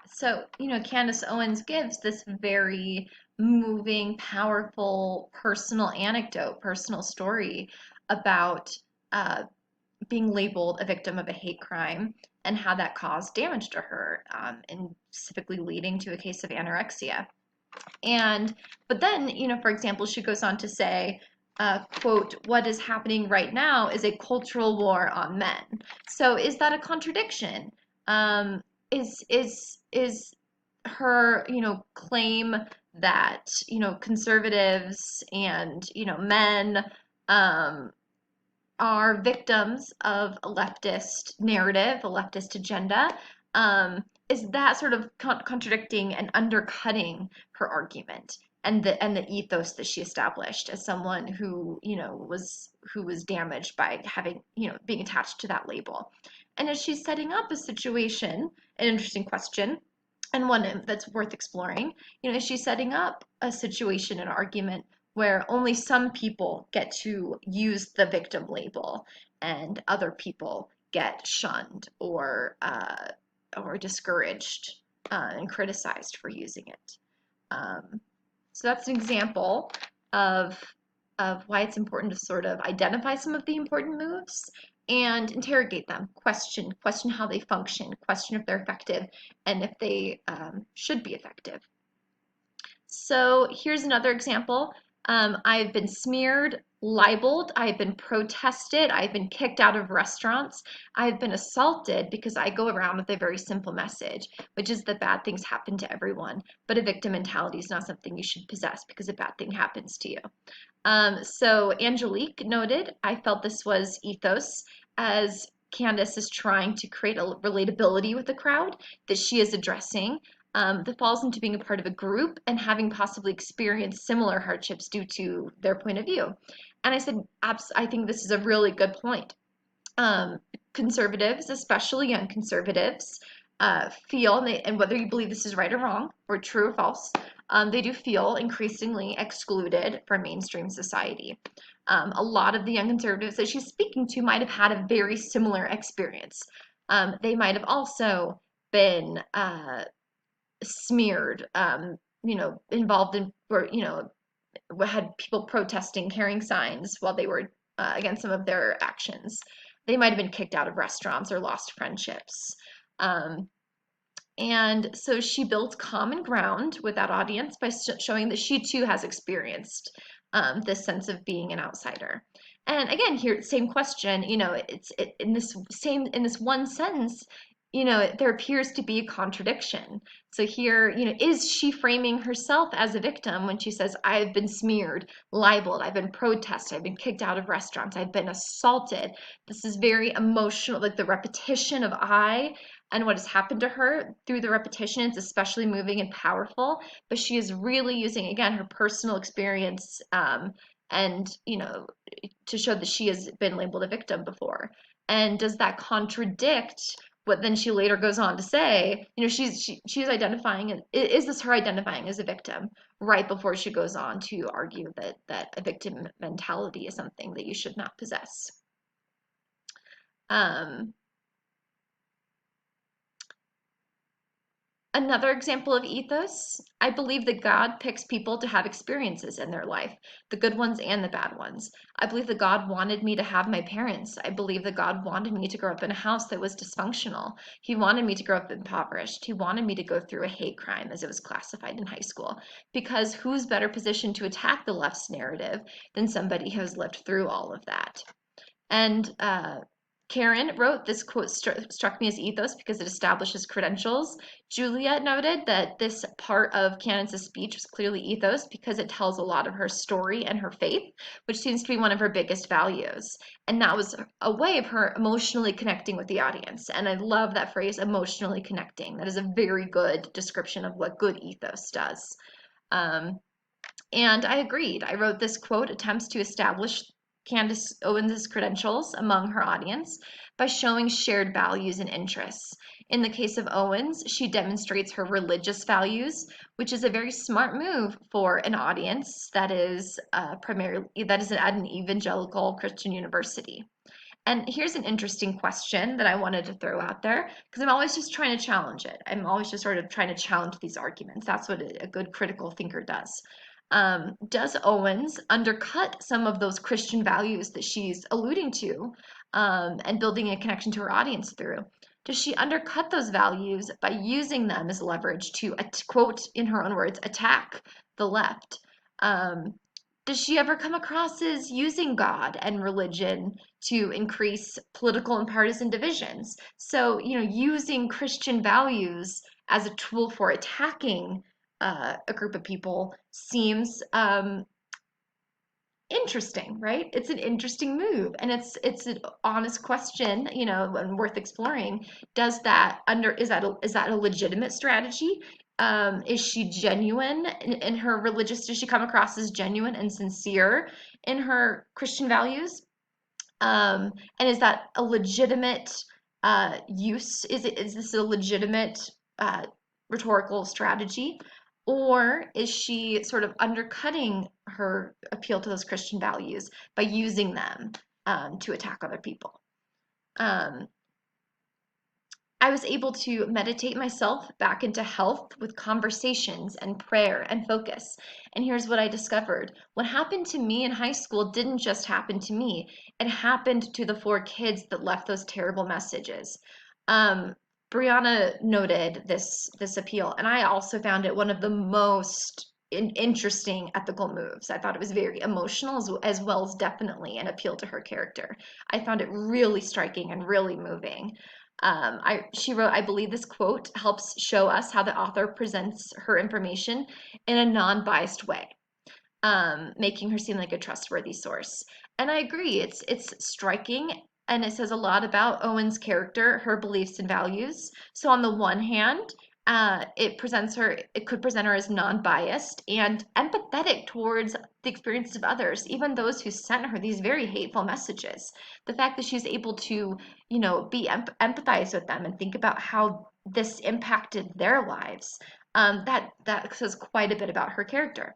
So, Candace Owens gives this very moving, powerful, personal anecdote, personal story about uh, being labeled a victim of a hate crime and how that caused damage to her, and specifically leading to a case of anorexia. And, but then, for example, she goes on to say, quote, what is happening right now is a cultural war on men. So is that a contradiction? Is her, claim that, conservatives and, men, um, are victims of a leftist narrative, a leftist agenda. Is that sort of contradicting and undercutting her argument and the ethos that she established as someone who was damaged by having being attached to that label? And as she's setting up a situation, an interesting question, and one that's worth exploring, she's setting up a situation, an argument where only some people get to use the victim label and other people get shunned or discouraged and criticized for using it. So that's an example of why it's important to sort of identify some of the important moves and interrogate them, question how they function, question if they're effective, and if they should be effective. So here's another example. I've been smeared, libeled, I've been protested, I've been kicked out of restaurants, I've been assaulted because I go around with a very simple message, which is that bad things happen to everyone, but a victim mentality is not something you should possess because a bad thing happens to you. So Angelique noted, I felt this was ethos as Candace is trying to create a relatability with the crowd that she is addressing, that falls into being a part of a group and having possibly experienced similar hardships due to their point of view. And I said, I think this is a really good point. Conservatives, especially young conservatives, feel, and whether you believe this is right or wrong, or true or false, they do feel increasingly excluded from mainstream society. A lot of the young conservatives that she's speaking to might have had a very similar experience. They might have also been smeared, involved in, or, had people protesting, carrying signs while they were against some of their actions. They might have been kicked out of restaurants or lost friendships. Um, and so she built common ground with that audience by showing that she too has experienced this sense of being an outsider. And again, here, same question, in this one sentence, there appears to be a contradiction. So here, is she framing herself as a victim when she says, I've been smeared, libeled, I've been protested, I've been kicked out of restaurants, I've been assaulted. This is very emotional, like the repetition of I and what has happened to her through the repetition is especially moving and powerful. But she is really using, again, her personal experience, and to show that she has been labeled a victim before. And does that contradict what then she later goes on to say? She's identifying, and is this her identifying as a victim right before she goes on to argue that a victim mentality is something that you should not possess. Um, Another example of ethos, I believe that God picks people to have experiences in their life, the good ones and the bad ones. I believe that God wanted me to have my parents. I believe that God wanted me to grow up in a house that was dysfunctional. He wanted me to grow up impoverished. He wanted me to go through a hate crime, as it was classified in high school. Because who's better positioned to attack the left's narrative than somebody who has lived through all of that? And Karen wrote, this quote struck me as ethos because it establishes credentials. Juliet noted that this part of Candace's speech was clearly ethos because it tells a lot of her story and her faith, which seems to be one of her biggest values. And that was a way of her emotionally connecting with the audience. And I love that phrase, emotionally connecting. That is a very good description of what good ethos does. And I agreed. I wrote, this quote attempts to establish Candace Owens' credentials among her audience by showing shared values and interests. In the case of Owens, she demonstrates her religious values, which is a very smart move for an audience that is primarily at an evangelical Christian university. And here's an interesting question that I wanted to throw out there because I'm always just trying to challenge it. I'm always just sort of trying to challenge these arguments. That's what a good critical thinker does. Does Owens undercut some of those Christian values that she's alluding to and building a connection to her audience through? Does she undercut those values by using them as leverage to, quote, in her own words, attack the left? Does she ever come across as using God and religion to increase political and partisan divisions? So, using Christian values as a tool for attacking a group of people seems interesting, right? It's an interesting move, and it's an honest question, and worth exploring. Is that a legitimate strategy? Is she genuine in her religious? Does she come across as genuine and sincere in her Christian values? And is that a legitimate use? Is this a legitimate uh, rhetorical strategy? Or is she sort of undercutting her appeal to those Christian values by using them to attack other people? Um, I was able to meditate myself back into health with conversations and prayer and focus. And here's what I discovered. What happened to me in high school didn't just happen to me, it happened to the 4 kids that left those terrible messages. Um, Brianna noted this appeal, and I also found it one of the most interesting ethical moves. I thought it was very emotional as well as definitely an appeal to her character. I found it really striking and really moving. She wrote, I believe this quote helps show us how the author presents her information in a non-biased way, making her seem like a trustworthy source. And I agree, it's striking and it says a lot about Owen's character, her beliefs and values. So on the one hand, it could present her as non-biased and empathetic towards the experiences of others, even those who sent her these very hateful messages. The fact that she's able to, empathize with them and think about how this impacted their lives, that says quite a bit about her character.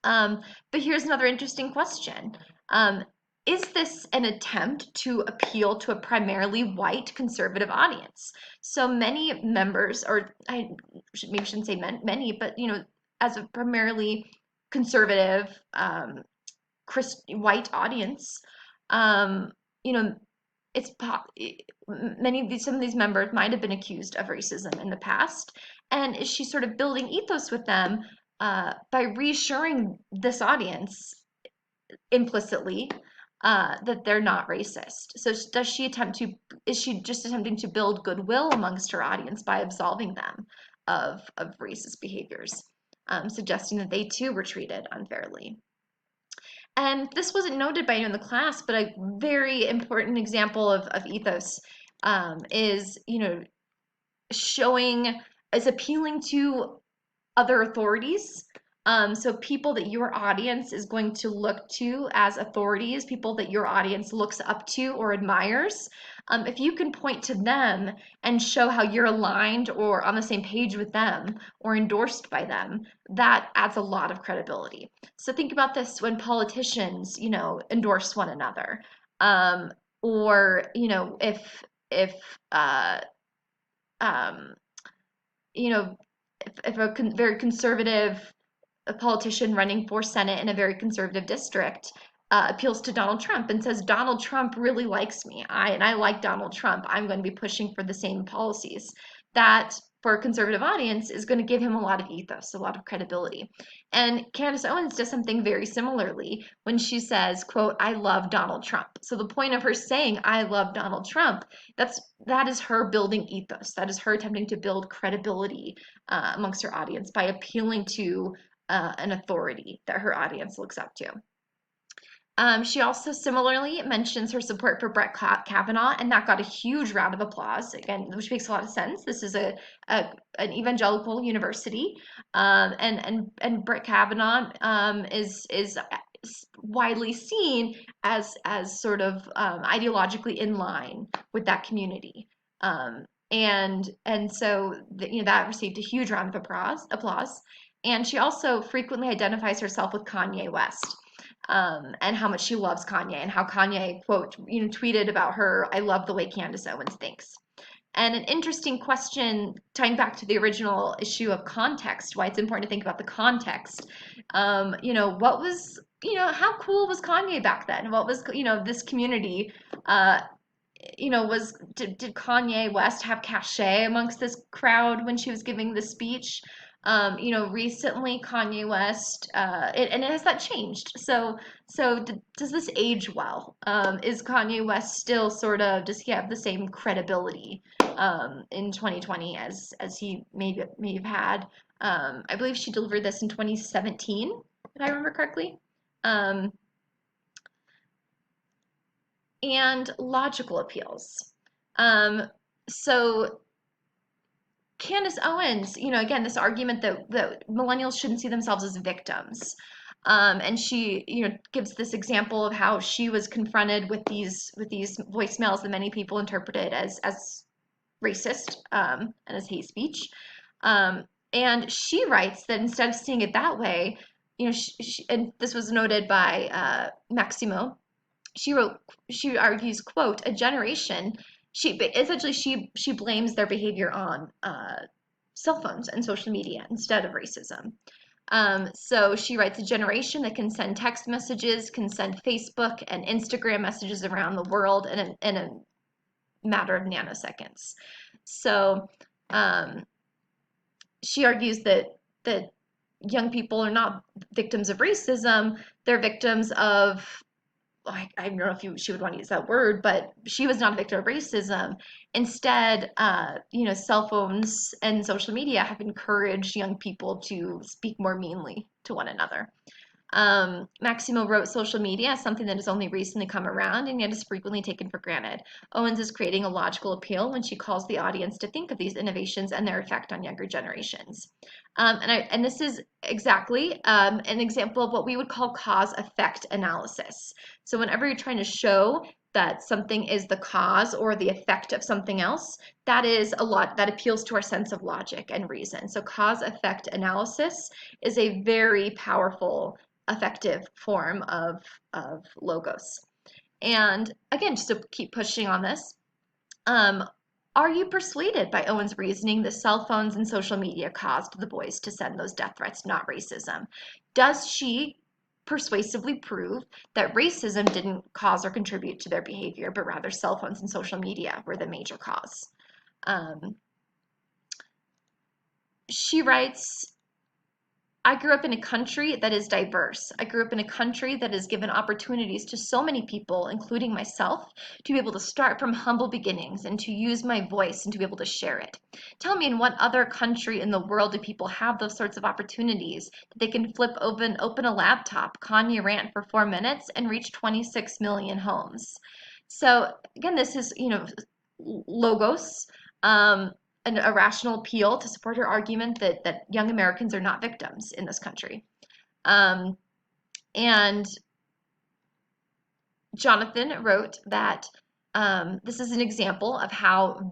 But here's another interesting question. Um, is this an attempt to appeal to a primarily white conservative audience? So many members, or maybe shouldn't say many, but as a primarily conservative white audience, um, you know, it's some of these members might have been accused of racism in the past, and is she sort of building ethos with them by reassuring this audience implicitly that they're not racist? So is she just attempting to build goodwill amongst her audience by absolving them of racist behaviors, suggesting that they too were treated unfairly? And this wasn't noted by anyone in the class, but a very important example of ethos is, showing, is appealing to other authorities. So people that your audience is going to look to as authorities, people that your audience looks up to or admires, if you can point to them and show how you're aligned or on the same page with them or endorsed by them, that adds a lot of credibility. So think about this when politicians, endorse one another, or if uh, um, you know if very conservative a politician running for Senate in a very conservative district appeals to Donald Trump and says, Donald Trump really likes me. I like Donald Trump. I'm going to be pushing for the same policies. That, for a conservative audience, is going to give him a lot of ethos, a lot of credibility. And Candace Owens does something very similarly when she says, quote, I love Donald Trump. So the point of her saying, I love Donald Trump, that is her building ethos. That is her attempting to build credibility amongst her audience by appealing to an authority that her audience looks up to. She also similarly mentions her support for Brett Kavanaugh, and that got a huge round of applause. Again, which makes a lot of sense. This is an evangelical university, and Brett Kavanaugh is widely seen as sort of ideologically in line with that community. And so that received a huge round of applause. And she also frequently identifies herself with Kanye West. and how much she loves Kanye, and how Kanye, quote, tweeted about her, "I love the way Candace Owens thinks." And an interesting question, tying back to the original issue of context, why it's important to think about the context. What was, how cool was Kanye back then? What was, this community, uh, did Kanye West have cachet amongst this crowd when she was giving the speech? Recently Kanye West, and has that changed? Does this age well? Is Kanye West still sort of, does he have the same credibility in 2020 as he may have had? I believe she delivered this in 2017, if I remember correctly. And logical appeals. So Candace Owens, again, this argument that millennials shouldn't see themselves as victims. And she, gives this example of how she was confronted with these voicemails that many people interpreted as racist, and as hate speech. And she writes that instead of seeing it that way, and this was noted by Maximo. She argues, quote, a generation. She blames their behavior on cell phones and social media instead of racism. So she writes, a generation that can send text messages, can send Facebook and Instagram messages around the world in a matter of nanoseconds. So she argues that young people are not victims of racism; they're victims of, I don't know if she would want to use that word, but she was not a victim of racism. Instead, cell phones and social media have encouraged young people to speak more meanly to one another. Maximo wrote, social media is something that has only recently come around and yet is frequently taken for granted. Owens is creating a logical appeal when she calls the audience to think of these innovations and their effect on younger generations. And this is exactly an example of what we would call cause-effect analysis. So whenever you're trying to show that something is the cause or the effect of something else, that is a lot that appeals to our sense of logic and reason. So cause-effect analysis is a very powerful, effective form of logos. And again, just to keep pushing on this, are you persuaded by Owen's reasoning that cell phones and social media caused the boys to send those death threats, not racism? Does she persuasively prove that racism didn't cause or contribute to their behavior, but rather cell phones and social media were the major cause? She writes, I grew up in a country that is diverse. I grew up in a country that has given opportunities to so many people, including myself, to be able to start from humble beginnings and to use my voice and to be able to share it. Tell me, in what other country in the world do people have those sorts of opportunities that they can flip open a laptop, Kanye rant for 4 minutes, and reach 26 million homes? So again, this is, logos. A rational appeal to support her argument that young Americans are not victims in this country. And Jonathan wrote that this is an example of how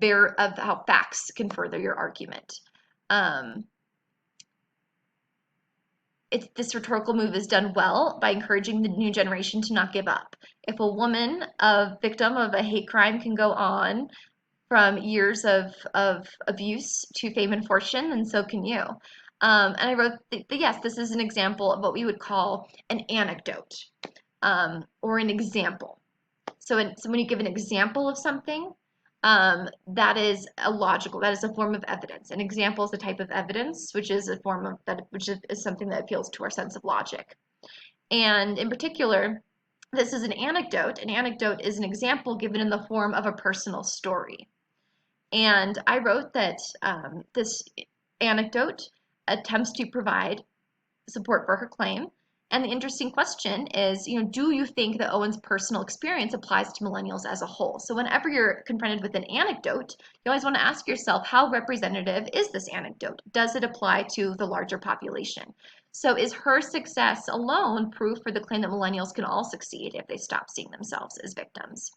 facts can further your argument. This rhetorical move is done well by encouraging the new generation to not give up. If a woman, a victim of a hate crime, can go on from years of abuse to fame and fortune, and so can you. And I wrote, yes, this is an example of what we would call an anecdote, or an example. So when you give an example of something, that is a form of evidence. An example is a type of evidence, which is a form of that, which is something that appeals to our sense of logic. And in particular, this is an anecdote. An anecdote is an example given in the form of a personal story. And I wrote that this anecdote attempts to provide support for her claim. And the interesting question is, do you think that Owen's personal experience applies to millennials as a whole? So whenever you're confronted with an anecdote, you always want to ask yourself, how representative is this anecdote? Does it apply to the larger population? So is her success alone proof for the claim that millennials can all succeed if they stop seeing themselves as victims?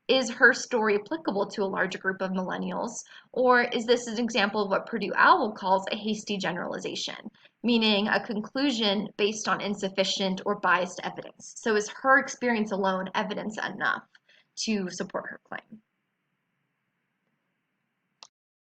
Is her story applicable to a larger group of millennials, or is this an example of what Purdue Owl calls a hasty generalization? meaning a conclusion based on insufficient or biased evidence. So is her experience alone evidence enough to support her claim?